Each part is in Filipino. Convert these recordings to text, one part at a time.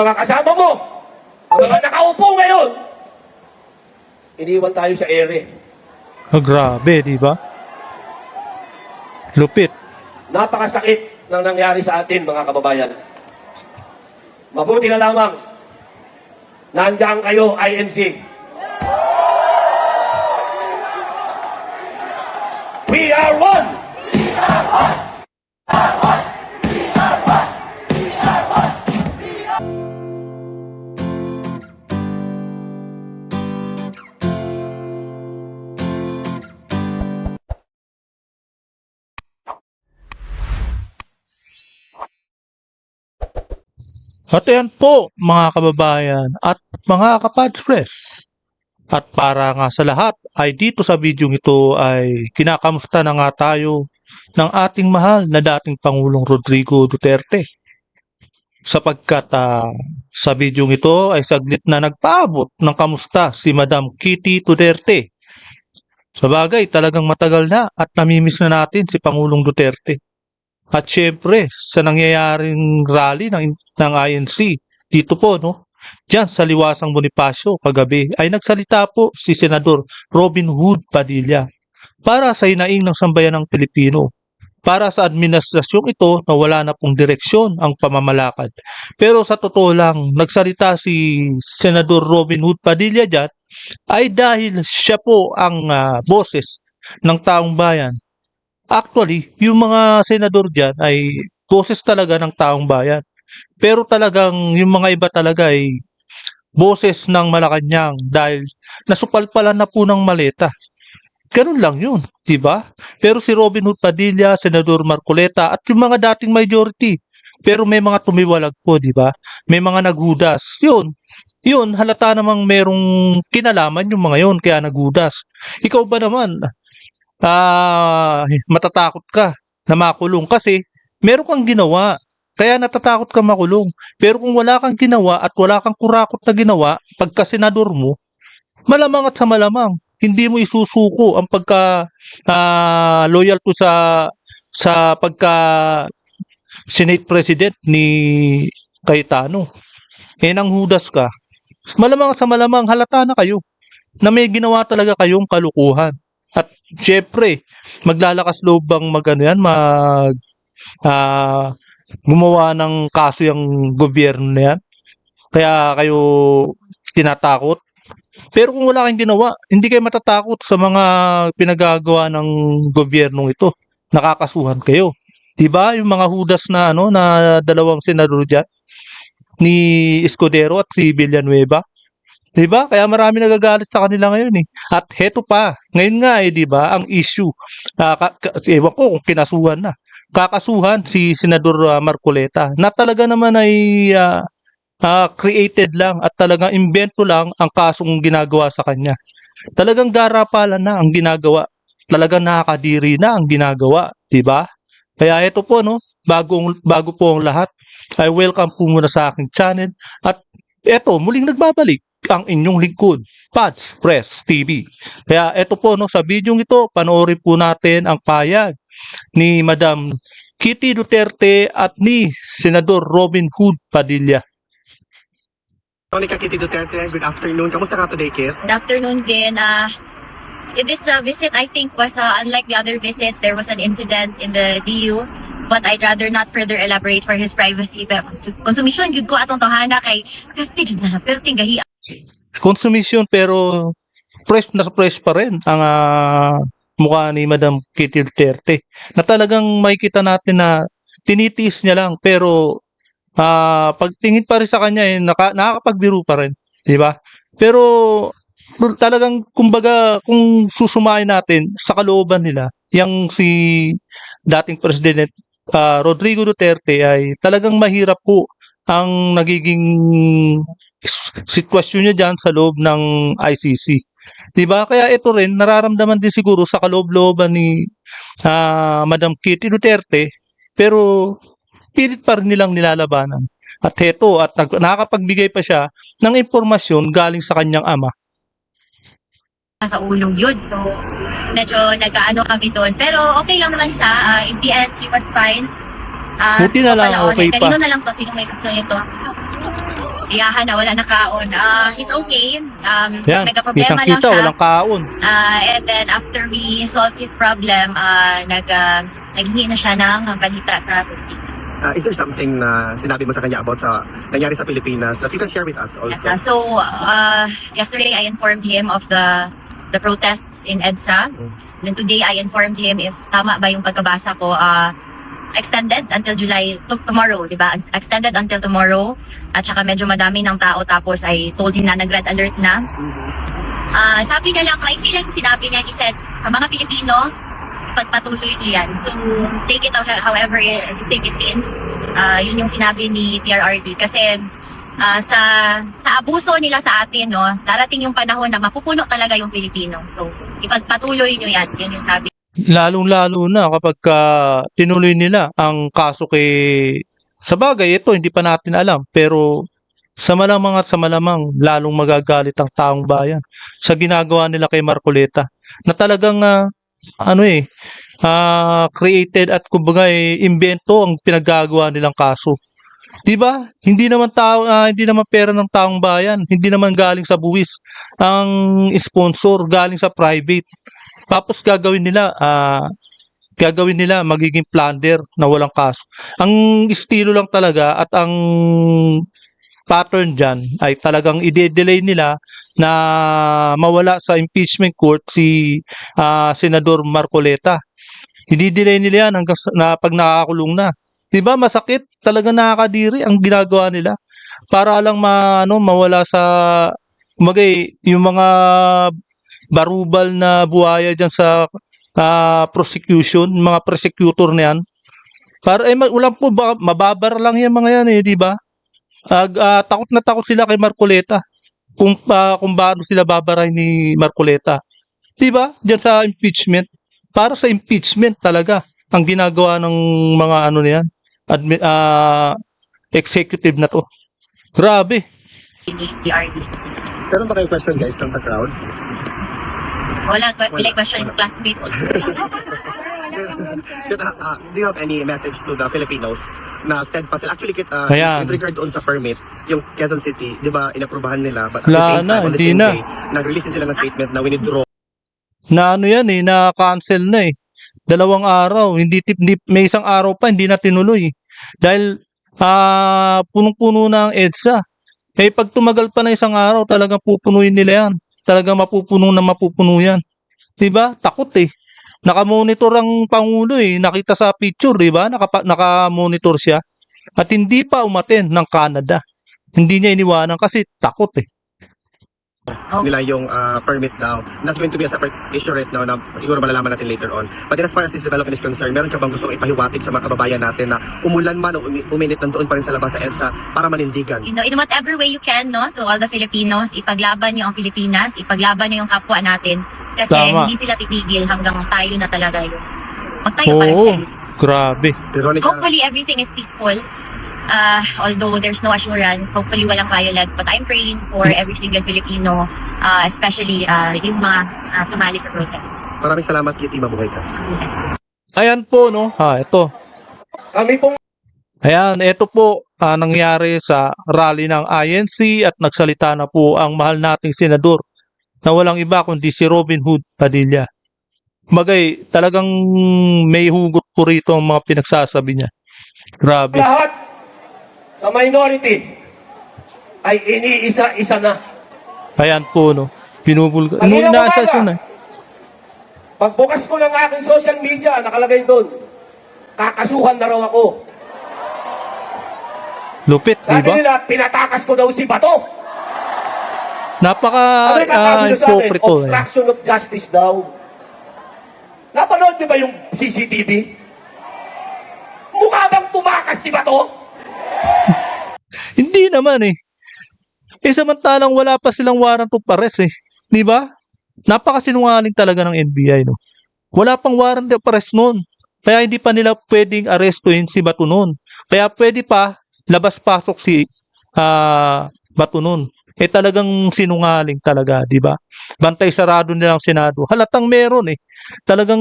Mga kasama mo, mga nakaupo ngayon, iniwan tayo sa ere. Grabe, di ba? Lupit. Napakasakit ng nangyari sa atin, mga kababayan. Mabuti na lamang, nandiyan kayo, INC. We are one! At ayan po mga kababayan at mga kapadspress. At para nga sa lahat ay dito sa video ito ay kinakamusta na nga tayo ng ating mahal na dating Pangulong Rodrigo Duterte. Sapagkat sa video ito ay saglit na nagpaabot ng kamusta si Madam Kitty Duterte. Sabagay talagang matagal na at namimiss na natin si Pangulong Duterte. At syempre, sa nangyayaring rally ng INC, dito po, no? Diyan sa Liwasang Bonifacio kagabi ay nagsalita po si Senador Robin Hood Padilla para sa hinaing ng sambayan ng Pilipino. Para sa administrasyong ito na wala na pong direksyon ang pamamalakad. Pero sa totoo lang, nagsalita si Senador Robin Hood Padilla diyan ay dahil siya po ang boses ng taong bayan. Actually, yung mga senador dyan ay boses talaga ng taong bayan. Pero talagang yung mga iba talaga ay boses ng Malacanang dahil nasupalpalan na po ng maleta. Ganun lang yun, di ba? Pero si Robin Hood Padilla, Senador Marcoleta at yung mga dating majority. Pero may mga tumiwalag po, di ba? May mga naghudas. Yun, halata namang merong kinalaman yung mga yun kaya naghudas. Ikaw ba naman? Matatakot ka na makulong kasi meron kang ginawa. Kaya natatakot ka makulong. Pero kung wala kang ginawa at wala kang kurakot na ginawa, pagka senador mo, malamang at sa malamang, hindi mo isusuko ang pagka loyal to sa pagka Senate President ni Cayetano. Nang hudas ka, malamang sa malamang halata na kayo na may ginawa talaga kayong kalukuhan. At syempre, maglalakas loob bang gumawa ng kaso yung gobyerno na yan? Kaya kayo tinatakot? Pero kung wala kayong ginawa, hindi kayo matatakot sa mga pinagagawa ng gobyernong ito. Nakakasuhan kayo. Diba? Yung mga hudas na na dalawang senador dyan, ni Escudero at si Villanueva. Diba? Kaya marami nagagalit sa kanila ngayon eh. At heto pa, ngayon nga diba, ang issue. Ewan ko kung kinasuhan na. Kakasuhan si Senador Marcoleta na talaga naman ay created lang at talagang invento lang ang kasong ginagawa sa kanya. Talagang garapalan na ang ginagawa. Talagang nakakadiri na ang ginagawa. Diba? Kaya heto po, no, bago po ang lahat, ay welcome po muna sa aking channel. At eto, muling nagbabalik ang inyong lingkod, Pads Press TV. Kaya eto po, no, sa video ito, panoorin po natin ang payag ni Madam Kitty Duterte at ni Senador Robin Hood Padilla. Monica Kitty Duterte, good afternoon. Kamusta ka today, Kit? Good afternoon, Vin. This visit, I think, was unlike the other visits. There was an incident in the DU, but I'd rather not further elaborate for his privacy. Pero konsumisyon, yun ko atong tohana kay perte jud na, perting gahi. Consumption pero fresh na fresh pa rin ang mukha ni Madam Kitty Duterte. Na talagang makikita natin na tinitiis niya lang pero pagtingin pa rin sa kanya nakakapagbiro pa rin, di ba? Pero talagang kumbaga kung susumain natin sa kalooban nila, yang si dating President Rodrigo Duterte ay talagang mahirap po ang nagiging sitwasyon niya dyan sa loob ng ICC. Diba? Kaya ito rin, nararamdaman din siguro sa kaloob-looban ni Madam Kitty Duterte, pero pilit pa rin nilang nilalabanan. At heto, at nakakapagbigay pa siya ng impormasyon galing sa kanyang ama. Sa ulong yun. So, medyo nag-aano kami doon. Pero okay lang naman siya. In the end, he was fine. Buti na lang, okay pa. Kanino na lang to? Sino may gusto nito? iyahan na wala nakaon. He's okay. Yan, Nagka-problema lang kitang-kita, siya. walang kaon. And then after we solved his problem, naghingi na siya ng balita sa Pilipinas. Is there something na sinabi mo sa kanya about sa nangyari sa Pilipinas that you can share with us also? So, yesterday I informed him of the protests in EDSA. Then today I informed him if tama ba yung pagkabasa ko, extended until July, tomorrow, di ba? Extended until tomorrow. At saka medyo madami ng tao, tapos I told him na nag-red alert na. Sabi niya lang, may silang sinabi niya, he said, sa mga Pilipino, pagpatuloy niyo yan. So, take it however you think it means. Yun yung sinabi ni PRRD. Kasi, sa abuso nila sa atin, no, darating yung panahon na mapupuno talaga yung Pilipino. So, ipagpatuloy nyo yan. Yun yung sabi. Lalong-lalo na kapag tinuloy nila ang kaso kay... Sa bagay, ito hindi pa natin alam. Pero sa malamang at sa malamang, lalong magagalit ang taong bayan sa ginagawa nila kay Marcoleta. Na talagang, created at kumbaga imbento ang pinaggagawa nilang kaso. 'Di ba? Hindi naman hindi naman pera ng taong bayan, hindi naman galing sa buwis ang sponsor, galing sa private. Tapos gagawin nila magiging plunder na walang kaso. Ang estilo lang talaga at ang pattern dyan ay talagang i-delay nila na mawala sa impeachment court si Senador Marcoleta. I-delay nila yan hanggang na pag nakakulong na. 'Di ba? Masakit, talaga nakakadiri ang ginagawa nila para lang mawala sa yung mga barubal na buhaya diyan sa prosecution, mga prosecutor na yan. Para ulam po mababar lang yan mga yan di ba? Takot na takot sila kay Marcoleta kung paano sila babarahin ni Marcoleta. 'Di ba? Diyan sa impeachment. Para sa impeachment talaga ang ginagawa ng mga na yan. Executive na to. Grabe. Ni PRRD. Meron ba kayong question guys from the crowd? Wala question yung classmates. Do you have any message to the Filipinos na steadfast? Actually, Ayan. with regard doon sa permit, yung Quezon City, di ba, inaprubahan nila, but at the Wala same na, time, on the hindi same na. day, nag-release din sila ng statement na withdraw Na yan na-cancel na 2 araw. May isang araw pa hindi na tinuloy. Dahil punong-puno na ang EDSA. Pag tumagal pa na isang araw, talagang pupunuin nila yan. Talagang mapupuno yan. 'Di ba? Takot Naka-monitor ang Pangulo Nakita sa picture, 'di ba? Naka-monitor siya. At hindi pa umattend ng Canada. Hindi niya iniwanan kasi takot nila yung permit daw. That's going to be a separate issue right now na siguro malalaman natin later on. But as far as this development is concerned, meron ka bang gustong ipahiwatig sa mga kababayan natin na umulan man o uminit nandoon pa rin sa labas sa EDSA para manindigan? In whatever way you can, no, to all the Filipinos, ipaglaban niyo ang Pilipinas, ipaglaban niyo yung kapwa natin. Kasi Tama. hindi sila titigil hanggang tayo na talaga yun. Magtayo para Oo, sa grabe. Veronica, Hopefully, everything is peaceful. Although there's no assurance, hopefully walang violence. But I'm praying for every single Filipino, especially yung mga sumali sa protest. maraming salamat, Kitty. Mabuhay ka. Ayan po, no? Ito. Kami pong Ayan, ito po nangyari sa rally ng INC at nagsalita na po ang mahal nating senador na walang iba kundi si Robin Hood Padilla. Bagay, talagang may hugot po rito ang mga pinagsasabi niya. Grabe. lahat sa minority ay iniisa-isa na. Ayan po, no? Pinubulga. Kanina Nasa umaga. na. Pagbukas ko ng aking social media, nakalagay doon, kakasuhan na raw ako. Lupit, di Sabi ba? nila, pinatakas ko daw si Bato. Napaka Ano yung kakasunod sa akin? hypocrite to. Obstruction of justice daw. Napanood niyo ba yung CCTV? Mukha bang tumakas si Bato? Hindi naman samantalang wala pa silang warrant of arrest Di ba? Napakasinungaling talaga ng NBI, no? Wala pang warrant of arrest noon. Kaya hindi pa nila pwedeng arestuhin si Bato noon. Kaya pwede pa labas-pasok si Bato noon. Talagang sinungaling talaga, di ba? Bantay sarado nilang Senado. Halatang meron Talagang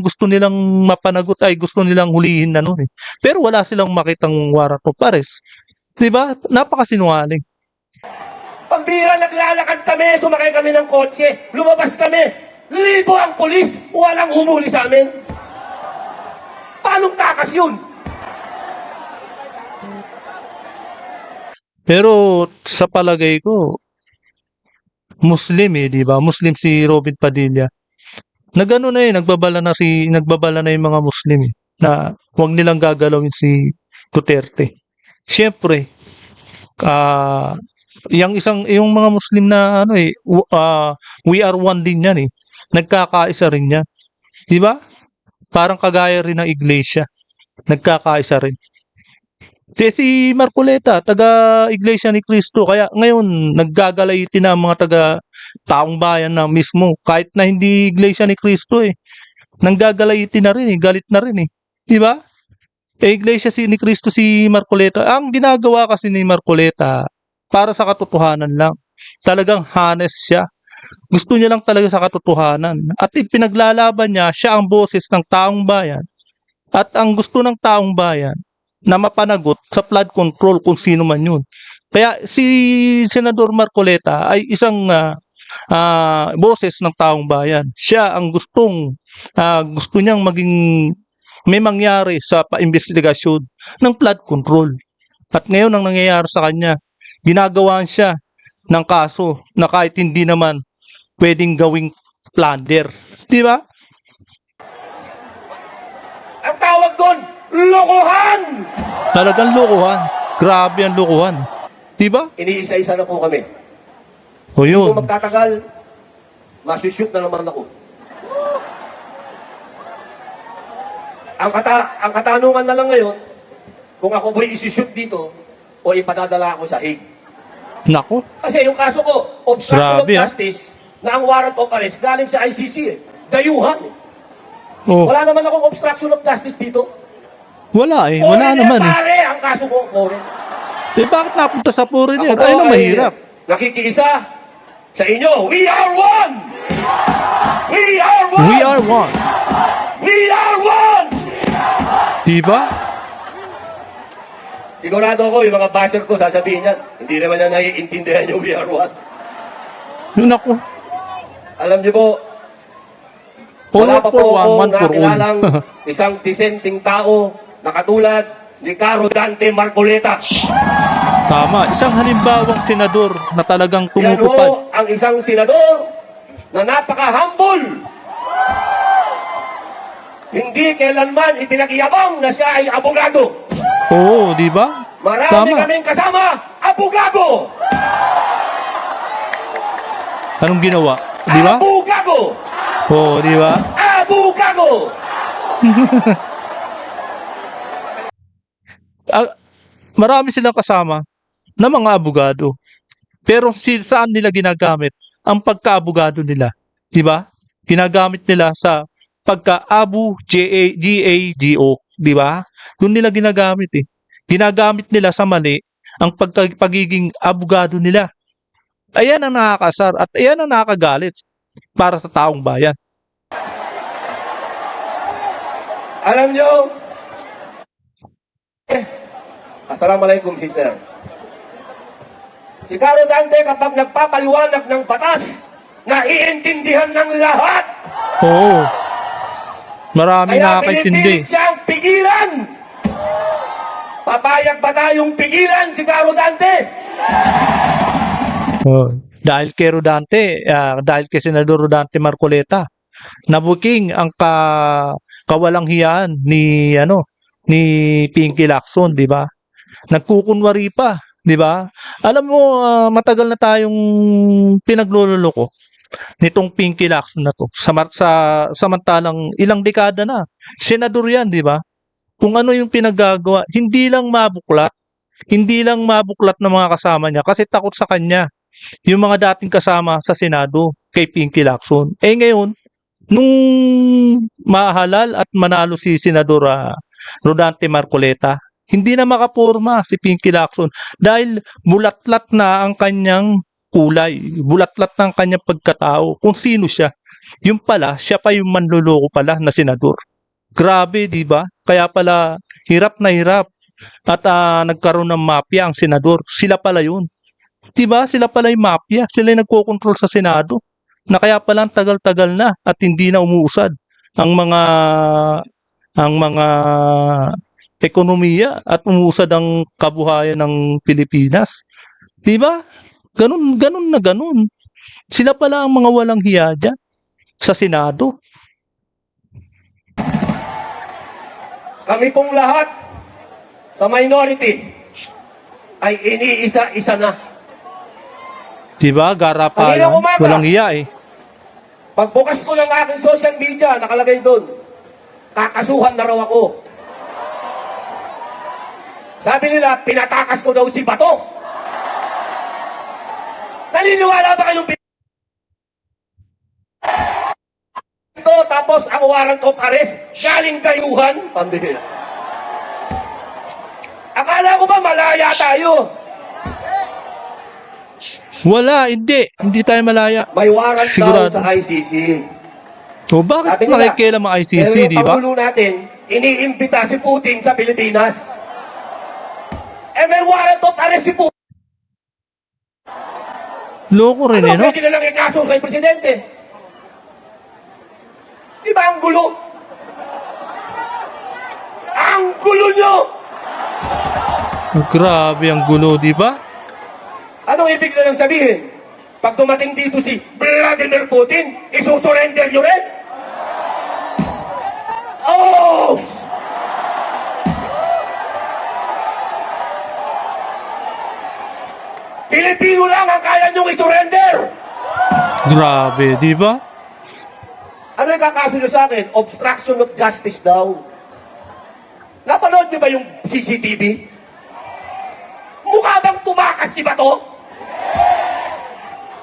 gusto nilang mapanagot gusto nilang hulihin na noon Pero wala silang makitang warrant of arrest. 'Di ba? Napakasinungaling. Pambira, naglalakad kami, sumakay kami ng kotse, lumabas kami, libo ang polis, walang humuli sa amin. Paanong takas yun? Pero sa palagay ko, Muslim eh, 'di ba? Muslim si Robin Padilla. Nagano na eh, nagbabala na yung mga Muslim eh, na huwag nilang gagalawin si Duterte. Siyempre, ah yung mga Muslim na ano eh, we are one din yan eh. Nagkakaisa rin yan. 'Di ba? Parang kagaya rin ng iglesia. Nagkakaisa rin. Si Marcoleta, taga Iglesia ni Cristo, kaya ngayon naggagalayti na ang mga taga taong bayan na mismo, kahit na hindi Iglesia ni Cristo eh. Nanggagalayti na rin eh, galit na rin eh. 'Di ba? Iglesia ni Cristo si Marcoleta. Ang ginagawa kasi ni Marcoleta, para sa katotohanan lang. Talagang honest siya. Gusto niya lang talaga sa katotohanan. At ipinaglalaban niya, siya ang boses ng taong bayan. At ang gusto ng taong bayan, na mapanagot sa flood control kung sino man yun. Kaya si Senador Marcoleta ay isang boses ng taong bayan. Siya ang gusto niyang maging may mangyari sa paimbestigasyon ng flood control. At ngayon ang nangyayari sa kanya, ginagawaan siya ng kaso na kahit hindi naman pwedeng gawing plunder. Di ba? Ang tawag doon, lokohan! Talagang lokohan. Grabe ang lokohan. Di ba? Iniisa-isa na po kami. O Kung yun. magtatagal, masushoot na naman ako. Ang katanungan na lang ngayon, kung ako ba'y isushoot dito o ipadadala ako sa Hague. Nako. Kasi yung kaso ko, obstruction Grabe, of justice, na ang warrant of arrest galing sa ICC eh. Dayuhan eh. Oh, Wala naman akong obstruction of justice dito. wala eh. Wala naman eh. Pare, ang kaso ko, foreign. Eh bakit napunta sa foreigner? Ako po Ayun ang ay mahirap. Nakikiisa sa inyo. We are one! We are one! We are one. We are one! Di ba? Sigurado ako, yung mga basher ko sasabihin yan, hindi naman yan naiintindihan yung we are one. Nako. Alam niyo po, All wala pa for po one, akong one for all. nakilalang isang disenteng tao na katulad ni Caro Dante Marcoleta. Tama. Isang halimbawang senador na talagang Yan tumutupad. ho ang isang senador na napaka-humble. Hindi kailanman ipinakiyabang na siya ay abogado. Oo, di ba? Marami Tama. kaming kasama, abogado! Anong ginawa? Di ba? Abogado! Oo, di ba? Abogado! Marami silang kasama na mga abogado. Pero saan nila ginagamit ang pagkaabogado nila? Di ba? Ginagamit nila sa pagka-abu, G-A-G-O. Di ba? Doon nila ginagamit eh. Ginagamit nila sa mali ang pagiging abogado nila. Ayan ang nakakasar at ayan ang nakakagalit para sa taong bayan. Alam nyo, Assalamualaikum, sister. Si Caro Dante kapag nagpapaliwanag ng batas, naiintindihan ng lahat. Oo. Marami Kaya nakakaintindi. pinipilit siyang pigilan. Papayag ba tayong pigilan si Caro Dante? Oh, dahil kay Rodante, dahil kay Senador Rodante Marcoleta, nabuking ang kawalang hiyaan ni Pinky Lacson, di ba? Nagkukunwari pa, di ba? Alam mo, matagal na tayong pinagluloko nitong Pinky Lacson na to. Samantalang ilang dekada na. Senador yan, di ba? Kung ano yung pinagagawa, hindi lang mabuklat ng mga kasama niya kasi takot sa kanya yung mga dating kasama sa Senado kay Pinky Lacson. Eh ngayon, nung mahalal at manalo si Senador Rodante Marcoleta, hindi na makapurma si Pinky Lacson dahil bulatlat na ang kanyang kulay, bulatlat na ang kanyang pagkatao, kung sino siya. Yung pala, siya pa yung manloloko pala na senador. Grabe, di ba? Kaya pala, hirap na hirap at nagkaroon ng mafia ang senador. Sila pala yun. Diba? Sila pala yung mafia. Sila yung nagkokontrol sa Senado. Na kaya pala ang tagal-tagal na at hindi na umuusad ang mga ekonomiya at umuusad ang kabuhayan ng Pilipinas. Diba? Ganun, ganun na ganun. Sila pala ang mga walang hiya dyan sa Senado. Kami pong lahat sa minority ay iniisa-isa na. Diba? Garapalan. Kanina umaga. Walang hiya eh. Pagbukas ko ng aking social media, nakalagay doon, kakasuhan na raw ako. Sabi nila, pinatakas ko daw si Bato. Naniniwala ba kayong ito, tapos ang warrant of arrest, galing dayuhan? Pambihira. Akala ko ba malaya tayo? Wala, hindi. Hindi tayo malaya. May warrant Sigurado. daw sa ICC. O bakit Sabi nila, nakikialam ang ICC, pero yung di ba? Pangulo natin, iniimbita si Putin sa Pilipinas. Eh may warrant of arrest si Putin. Loko rin eh, no? Pwede na lang ikaso kay Presidente. Di ba ang gulo? Ang gulo nyo! Grabe ang gulo, di ba? Anong ibig na lang sabihin? Pag dumating dito si Vladimir Putin, isusurrender nyo rin? Oh! Pilipino lang ang kaya nyong isurrender! Grabe, di ba? Ano yung kakaso nyo sa akin? Obstruction of justice daw. Napanood nyo ba yung CCTV? Mukha bang tumakas si Bato?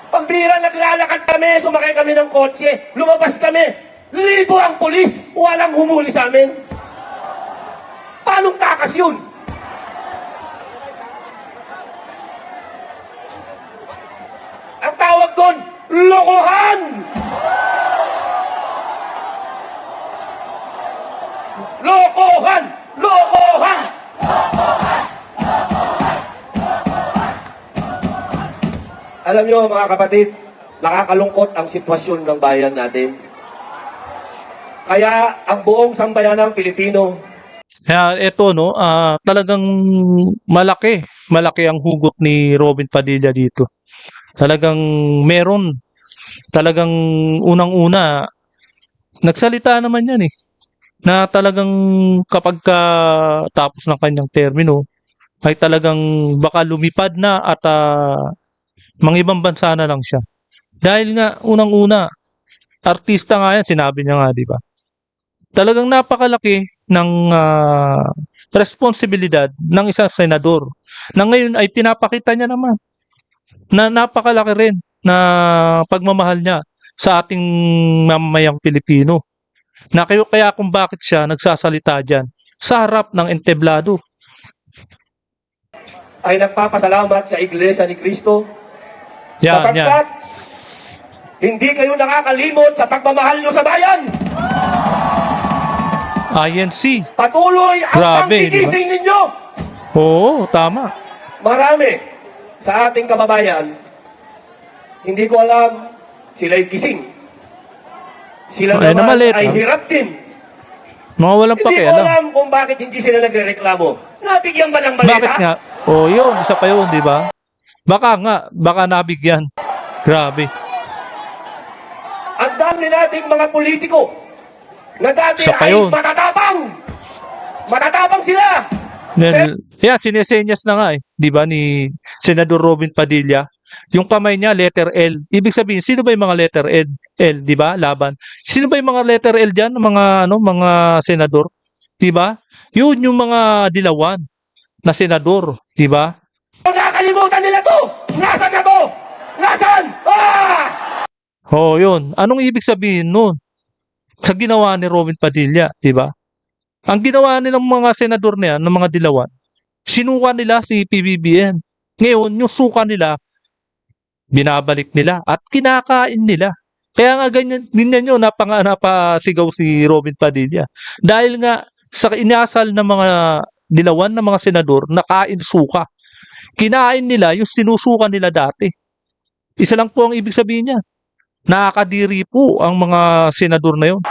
Pambira, naglalakad kami, sumakay kami ng kotse, lumabas kami, libo ang polis, walang humuli sa amin. Paanong takas yun? Ang tawag doon, lokohan! Lokohan! Lokohan! Alam nyo mga kapatid, nakakalungkot ang sitwasyon ng bayan natin. Kaya ang buong sambayanang Pilipino, Kaya eto, no, talagang malaki ang hugot ni Robin Padilla dito. Talagang meron, talagang unang-una, nagsalita naman yan eh, na talagang kapag tapos ng kanyang termino, ay talagang baka lumipad na at mga ibang bansa na lang siya. Dahil nga, unang-una, artista nga yan, sinabi niya nga, di ba? Talagang napakalaki ng responsibilidad ng isang senador na ngayon ay pinapakita niya naman na napakalaki rin na pagmamahal niya sa ating mamamayang Pilipino. Na kaya kung bakit siya nagsasalita dyan sa harap ng entablado. ay nagpapasalamat sa Iglesia ni Cristo Yan, yan. sapagkat hindi kayo nakakalimot sa pagmamahal nyo sa bayan. INC. Patuloy ang Grabe, di ba? pagkigising ninyo. Oo, tama. Marami sa ating kababayan, hindi ko alam, sila'y gising. Sila Ay, naman namalit, ay ha? hirap din. Mga walang Hindi ko pakialam. alam kung bakit hindi sila nagrereklamo. Nabigyan ba ng maleta? Bakit nga? Oh, yun, isa pa yun, di ba? Baka nabigyan. Grabe. Ang dami nating mga politiko na dati Isa pa ay yun. matatabang. Matatabang sila. Yeah, sinesenyas na nga eh, 'di ba ni Senador Robin Padilla. Yung kamay niya letter L. Ibig sabihin, sino ba yung mga letter L? L, 'di ba? Laban. Sino ba yung mga letter L diyan, mga senador? 'Di ba? Yun yung mga dilawan na senador, 'di ba? Nakakalimutan nila to. Nasaan na to? Nasaan? Ah! Oh, yun. Anong ibig sabihin nun? Sa ginawa ni Robin Padilla, 'di ba? Ang ginawa nilang mga senador na yan, ng mga dilawan, sinuka nila si PBBM. Ngayon, yung suka nila, binabalik nila at kinakain nila. Kaya nga ganyan yun, napasigaw si Robin Padilla. Dahil nga sa inasal ng mga dilawan ng mga senador na kain suka. Kinain nila yung sinusuka nila dati. Isa lang po ang ibig sabihin niya. Nakakadiri po ang mga senador na yon.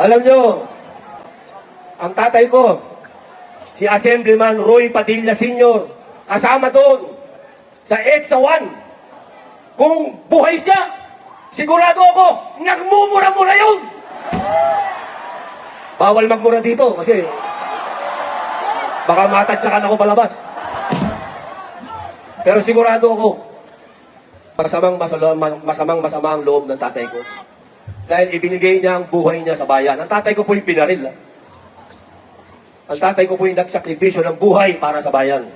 Alam nyo, ang tatay ko, si Assemblyman Roy Padilla Sr., kasama doon sa EDSA 1. Kung buhay siya, sigurado ako, nagmumura-mura yun. Bawal magmura dito kasi baka matadyakan ako palabas. Pero sigurado ako, masamang ang loob ng tatay ko. Dahil ibinigay niya ang buhay niya sa bayan. Ang tatay ko po yung pinaril. Ang tatay ko po yung nagsakripisyo ng buhay para sa bayan.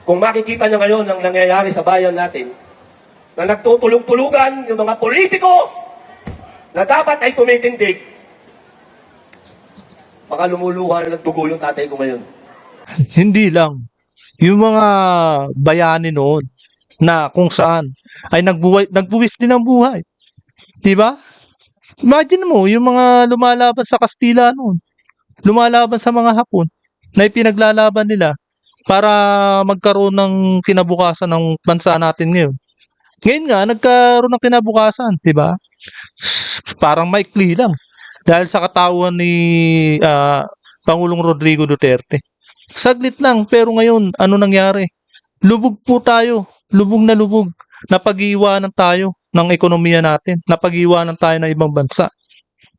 Kung makikita niya ngayon ang nangyayari sa bayan natin, na nagtutulog-tulugan yung mga politiko na dapat ay tumitindig, baka lumuluha na ng dugo yung tatay ko ngayon. Hindi lang. Yung mga bayani noon na kung saan ay nagbuwis din ng buhay. Diba? Imagine mo, yung mga lumalaban sa Kastila noon, lumalaban sa mga Hapon, na ipinaglalaban nila para magkaroon ng kinabukasan ng bansa natin ngayon. Ngayon nga, nagkaroon ng kinabukasan, diba? Parang maikli lang. Dahil sa katauhan ni Pangulong Rodrigo Duterte. Saglit lang, pero ngayon, ano nangyari? Lubog po tayo. Lubog na lubog. Napag-iwanan tayo ng ekonomiya natin. Napag-iwanan tayo ng ibang bansa.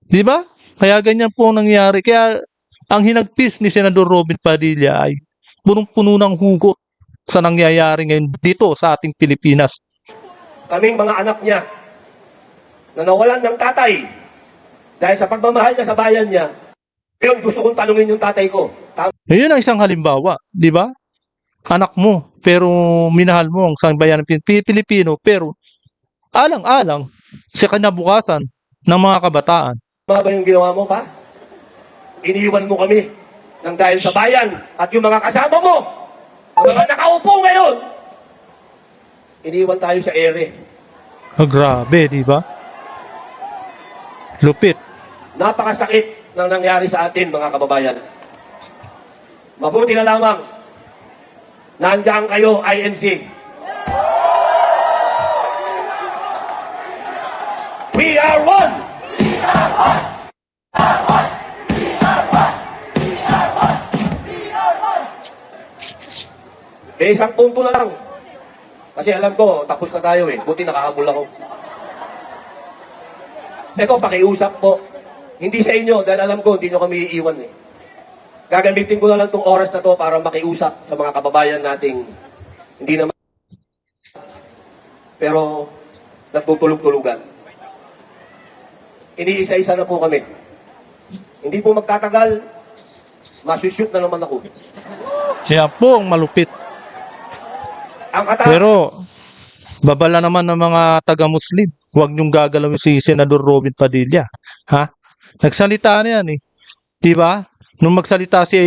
Di ba? Kaya ganyan po ang nangyari. Kaya ang hinagpis ni Senador Robin Padilla ay punong-puno ng hugot sa nangyayari ngayon dito sa ating Pilipinas. Kaming mga anak niya na nawalan ng tatay dahil sa pagmamahal niya sa bayan niya, yun, gusto kong tanungin yung tatay ko. Yun ang isang halimbawa, di ba? Anak mo, pero minahal mo ang isang bayan ng Pilipino, pero alang-alang sa kinabukasan ng mga kabataan. Mga ba yung ginawa mo pa? Iniwan mo kami ng dahil sa bayan at yung mga kasama mo, ang mga nakaupo ngayon, iniwan tayo sa ere. Grabe, di ba? Lupit. Napakasakit ng nangyari sa atin, mga kababayan. Mabuti na lamang, nandiyan kayo, INC. We are one! Isang punto na lang. Kasi alam ko, tapos na tayo eh. Buti nakahabol ako. Ito, pakiusap po. Hindi sa inyo, dahil alam ko, hindi nyo kami iiwan eh. Gagamitin ko na lang itong oras na to para makiusap sa mga kababayan nating hindi naman. Pero, nagtutulog-tulugan. Iniisa-isa na po kami. Hindi po magtatagal, masushoot na naman ako. Siya po ang malupit. Ang Pero, babala naman ng mga taga-Muslim. Huwag niyong gagalawin si Senador Robin Padilla. Ha? Nagsalita na yan eh. Diba? Nung magsalita si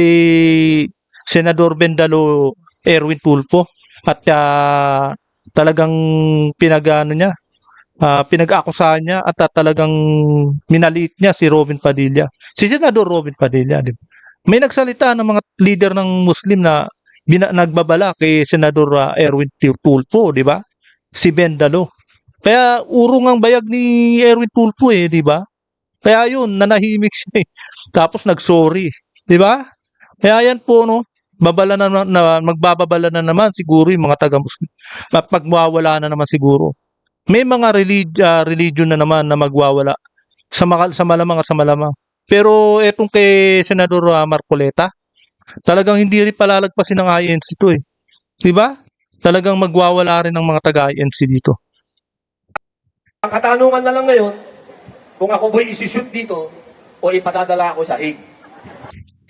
Senador Bendalo Erwin Tulfo at talagang pinag-akusahan niya at talagang minaliit niya si Robin Padilla. Si Senador Robin Padilla. Diba? May nagsalita ng mga leader ng Muslim na nagbabala kay Senador Erwin Tulfo, di ba? Si Bendalo. Kaya urong ang bayag ni Erwin Tulfo eh, di ba? Kaya yun, nanahimik siya eh. Tapos nag-sorry, di ba? Kaya yan po, no? Magbababala na naman siguro yung mga taga-Muslim. Magwawala na naman siguro. May mga religion na naman na magwawala sa malamang at sa malamang. Pero etong kay Senador Marcoleta, talagang hindi rin palalagpasin ng INC to eh. Diba? Talagang magwawala rin ng mga taga-INC dito. Ang katanungan na lang ngayon, kung ako ba'y isi-shoot dito o ipadadala ako sa Hague.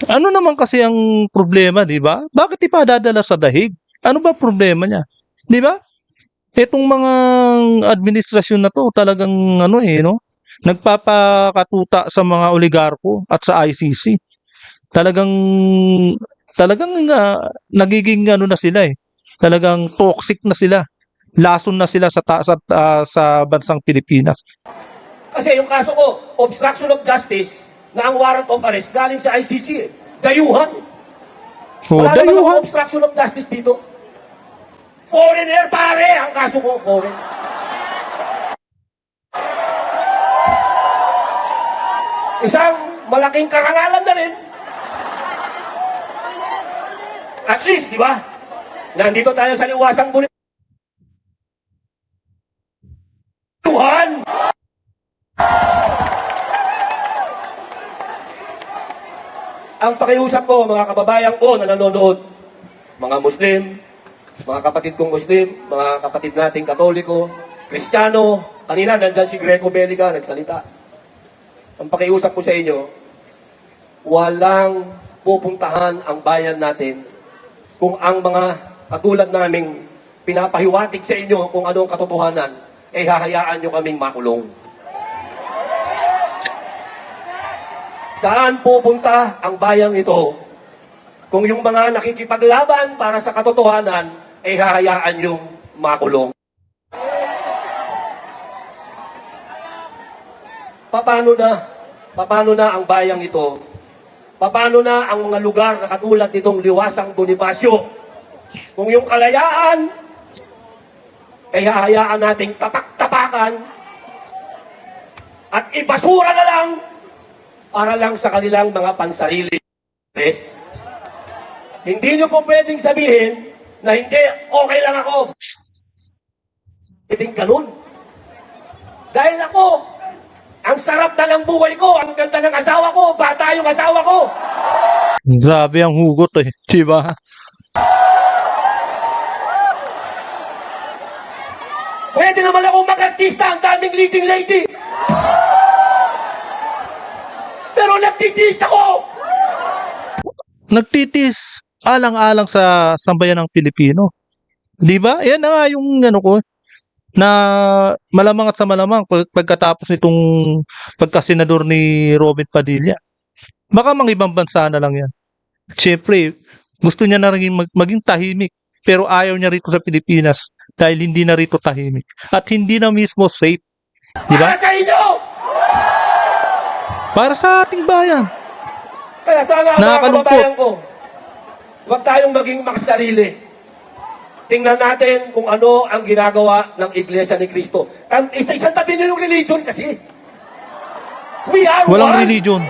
Ano naman kasi ang problema, di ba? Bakit ipadadala sa dahig? Ano ba problema niya? Di ba? Etong mga administrasyon na to talagang no? Nagpapakatuta sa mga oligarko at sa ICC. Talagang nagiging na sila eh. Talagang toxic na sila. lason na sila sa bansang Pilipinas. Kasi yung kaso ko, obstruction of justice, na ang warrant of arrest galing sa ICC. Dayuhan. Oh, Wala naman dayuhan. akong obstruction of justice dito. Foreigner, pare! Ang kaso ko, foreign. Isang malaking karangalan na rin. At least, di ba? Nandito tayo sa liwasang bulit. Tuhan! Ang pakiusap ko, mga kababayan ko na nanonood, mga Muslim, mga kapatid kong Muslim, mga kapatid nating Katoliko, Kristiyano, kanina nandyan si Greco Belica, nagsalita. Ang pakiusap ko sa inyo, walang pupuntahan ang bayan natin kung ang mga katulad naming pinapahiwatig sa inyo kung ano ang katotohanan, eh hahayaan nyo kaming makulong. Saan pupunta ang bayang ito kung yung mga nakikipaglaban para sa katotohanan ay hahayaan yung makulong? Paano na ang bayang ito? Paano na ang mga lugar na katulad nitong Liwasang Bonifacio? Kung yung kalayaan ay hahayaan nating tapak-tapakan at ibasura na lang para lang sa kanilang mga pansarili. Hindi nyo po pwedeng sabihin na hindi, okay lang ako. Hindi ganun. Dahil ako, ang sarap na ng buhay ko, ang ganda ng asawa ko, bata yung asawa ko. Grabe ang hugot eh, diba? Pwede naman akong mag-artista, ang daming leading lady. Pero nagtitis ako! Nagtitis alang-alang sa sambayan ng Pilipino. 'Di ba? Yan na nga yung ano ko na malamang at sa malamang pagkatapos nitong pagkasenador ni Robert Padilla. Baka mga ibang bansa na lang yan. Siyempre, gusto niya na rin maging tahimik pero ayaw niya rito sa Pilipinas dahil hindi na rito tahimik at hindi na mismo safe. 'Di ba? Para sa inyo! Para sa ating bayan. Kaya sana mga Nakakalungkot. kababayan ko, huwag tayong maging makasarili. Tingnan natin kung ano ang ginagawa ng Iglesia ni Cristo. Isang tabi niyo yung religion kasi. We are Walang one. religion.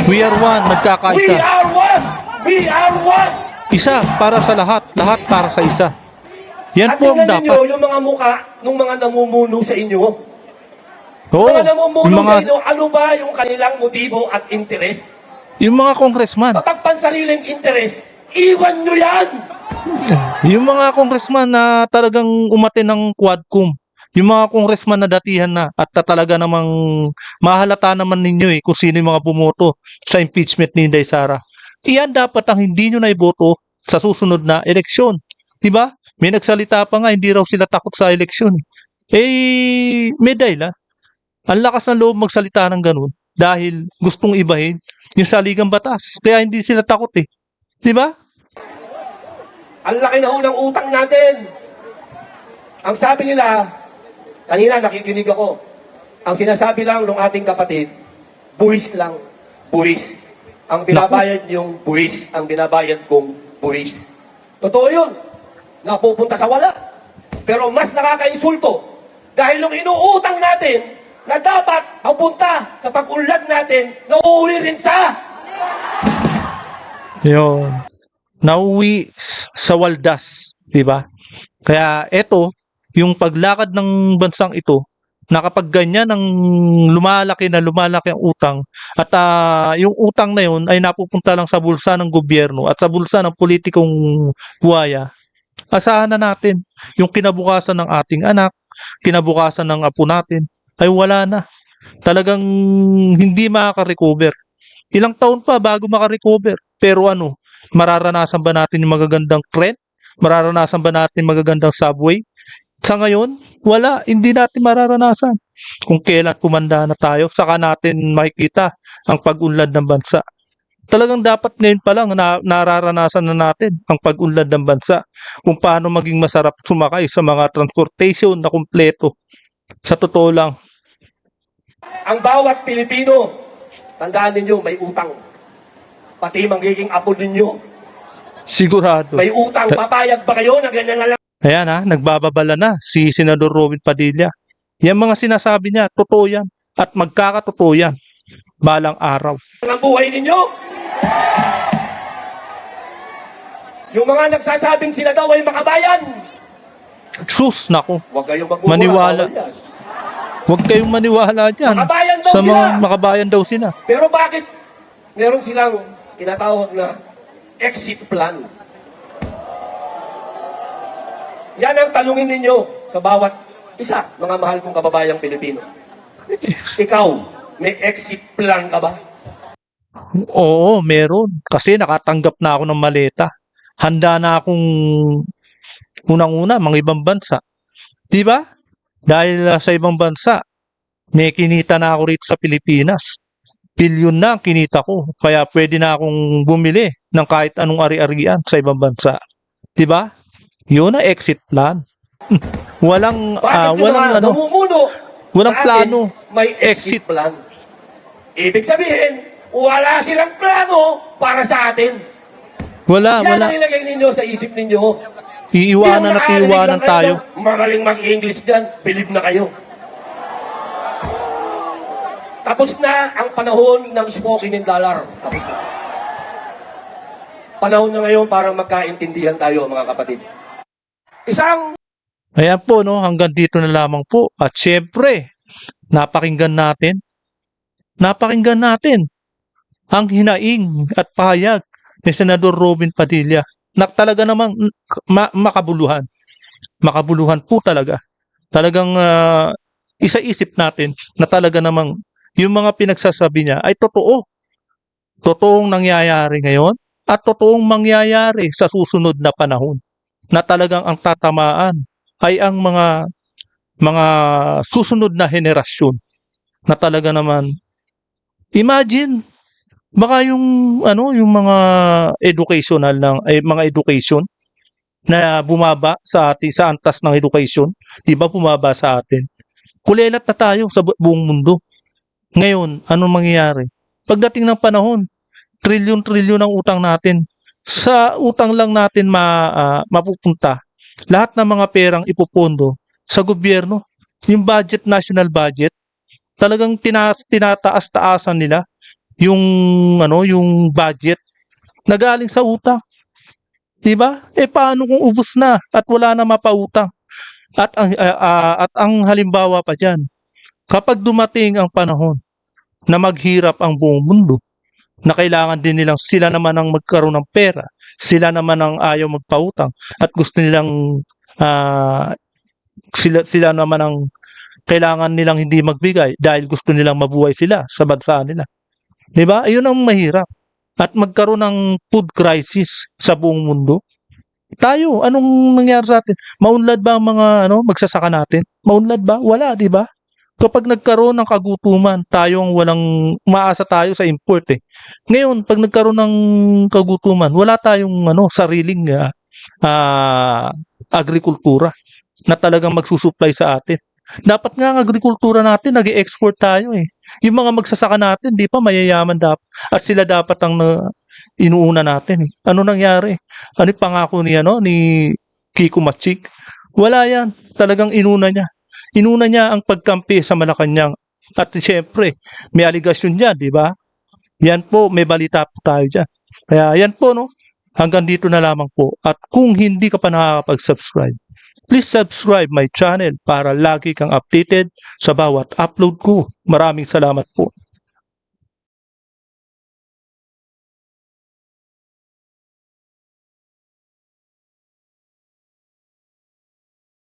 We are one, We nagkakaisa. are one. We are one. Isa para sa lahat, lahat para sa isa. Yan At po ang tingnan dapat. ninyo yung mga muka ng mga namumuno sa inyo. Oo, Mga namumuno yung sa mga, inyo, ano ba yung kanilang motibo at interes? yung mga congressman, Kapag pansariling interes, iwan nyo yan! yung mga congressman na talagang umate ng Quadcom, yung mga congressman na datihan na at talaga namang mahalata naman ninyo kung sino yung mga bumoto sa impeachment ni Inday Sara. Iyan dapat ang hindi nyo na iboto sa susunod na eleksyon. Diba? May nagsalita pa nga, hindi raw sila takot sa eleksyon. May dahilan. Ang lakas ng loob magsalita ng ganun dahil gustong ibahin yung saligang batas. Kaya hindi sila takot eh. Di ba? Ang laki na ho ng utang natin. Ang sabi nila, kanina nakikinig ako, ang sinasabi lang ng ating kapatid, buwis lang, buwis. Ang binabayad yung buwis, ang binabayad kong buwis. Totoo yun. Napupunta sa wala. Pero mas nakakainsulto. Dahil nung inuutang natin, na dapat mapunta sa pag-unlad natin, nauuli rin sa Yun. Nauwi sa waldas. Di ba? Kaya eto, yung paglakad ng bansang ito, na kapag ganyan ang lumalaki ang utang at yung utang na yun ay napupunta lang sa bulsa ng gobyerno at sa bulsa ng politikong buhaya, asahan na natin yung kinabukasan ng ating anak, kinabukasan ng apo natin, ay wala na. Talagang hindi makaka-recover. Ilang taon pa bago maka-recover. Pero ano, mararanasan ba natin yung magagandang trend? Mararanasan ba natin magagandang subway? Sa ngayon, wala. Hindi natin mararanasan. Kung kailan pumanda na tayo, saka natin makikita ang pag-unlad ng bansa. Talagang dapat ngayon pa lang nararanasan na natin ang pag-unlad ng bansa, kung paano maging masarap sumakay sa mga transportation na kumpleto. Sa totoo lang, Ang bawat Pilipino, tandaan ninyo, may utang. Pati magiging apo ninyo, sigurado. may utang. Papayag ba kayo na ganyan na lang Ayan nagbababala na si Senador Robin Padilla. Yan mga sinasabi niya, totoo yan. At magkakatotoo yan balang araw. ang buhay ninyo? Yung mga nagsasabing sila daw ay makabayan, Sus, nako. huwag kayong magmumura. Maniwala. bawal yan. Huwag kayong maniwala dyan. Makabayan daw Sa mga sila. makabayan daw sila. Pero bakit meron silang tinatawag na exit plan? Yan ang tanungin ninyo sa bawat isa, mga mahal kong kababayang Pilipino. Ikaw, may exit plan ka ba? Oo, meron. Kasi nakatanggap na ako ng maleta. Handa na akong unang-una, mga ibang bansa. Di ba? Dahil sa ibang bansa, may kinita na ako rito sa Pilipinas. Bilyon na ang kinita ko. Kaya pwede na akong bumili ng kahit anong ari-arian sa ibang bansa. Di ba? Yun ang exit plan. Walang, Bakit yung walang mga ano, namumuno walang sa atin, plano. may exit plan? Ibig sabihin, wala silang plano para sa atin. Wala, Yan wala. ang ilagay ninyo sa isip ninyo. Iiwanan at Yung nakarinig iiwanan lang kayo tayo. ng Magaling mag-English dyan, believe na kayo. Tapos na ang panahon ng spoken in dollar. Tapos na. Panahon na ngayon para magkaintindihan tayo, mga kapatid. Isang Ayan po, no, hanggang dito na lamang po. At syempre, napakinggan natin ang hinaing at pahayag ni Senador Robin Padilla na talaga namang makabuluhan. Makabuluhan po talaga. Talagang isaisip natin na talaga namang yung mga pinagsasabi niya ay totoo. Totoong nangyayari ngayon at totoong mangyayari sa susunod na panahon na talagang ang tatamaan ay ang mga susunod na henerasyon na talaga naman imagine baka yung yung mga educational mga education na bumaba sa atin sa antas ng education, 'di ba bumaba sa atin. Kulelat na tayo sa buong mundo. Ngayon, anong mangyayari? Pagdating ng panahon, trilyon-trilyon ang utang natin. Sa utang lang natin mapupunta lahat ng mga perang ipopondo sa gobyerno. Yung budget, national budget, talagang tinataas-taasan nila yung yung budget na galing sa utang. 'Di ba? Paano kung ubos na at wala na mapautang? At ang halimbawa pa diyan, kapag dumating ang panahon na maghirap ang buong mundo, na kailangan din nilang sila naman ang magkaroon ng pera, sila naman ang ayaw magpautang at gusto nilang sila naman ang kailangan nilang hindi magbigay dahil gusto nilang mabuhay sila sa bansa nila. 'Di ba? Ayun ang mahirap. At magkaroon ng food crisis sa buong mundo. Tayo, anong nangyari sa atin? Maunlad ba ang mga magsasaka natin? Maunlad ba? Wala, 'di ba? Kapag nagkaroon ng kagutuman, tayo ang umaasa tayo sa import eh. Ngayon, pag nagkaroon ng kagutuman, wala tayong sariling agrikultura na talagang magsusupply sa atin. Dapat nga ang agrikultura natin, nag-i-export tayo eh. Yung mga magsasaka natin, di pa mayayaman dapat. At sila dapat ang inuuna natin eh. Ano nangyari? Ano yung pangako ni Kiko Machik? Wala yan. Talagang inuna niya. Inuna niya ang pagkampi sa Malacanang. At siyempre, may aligasyon dyan, di ba? Yan po, may balita po tayo dyan. Kaya yan po, no? Hanggang dito na lamang po. At kung hindi ka pa nakakapag-subscribe, please subscribe my channel para lagi kang updated sa bawat upload ko. Maraming salamat po.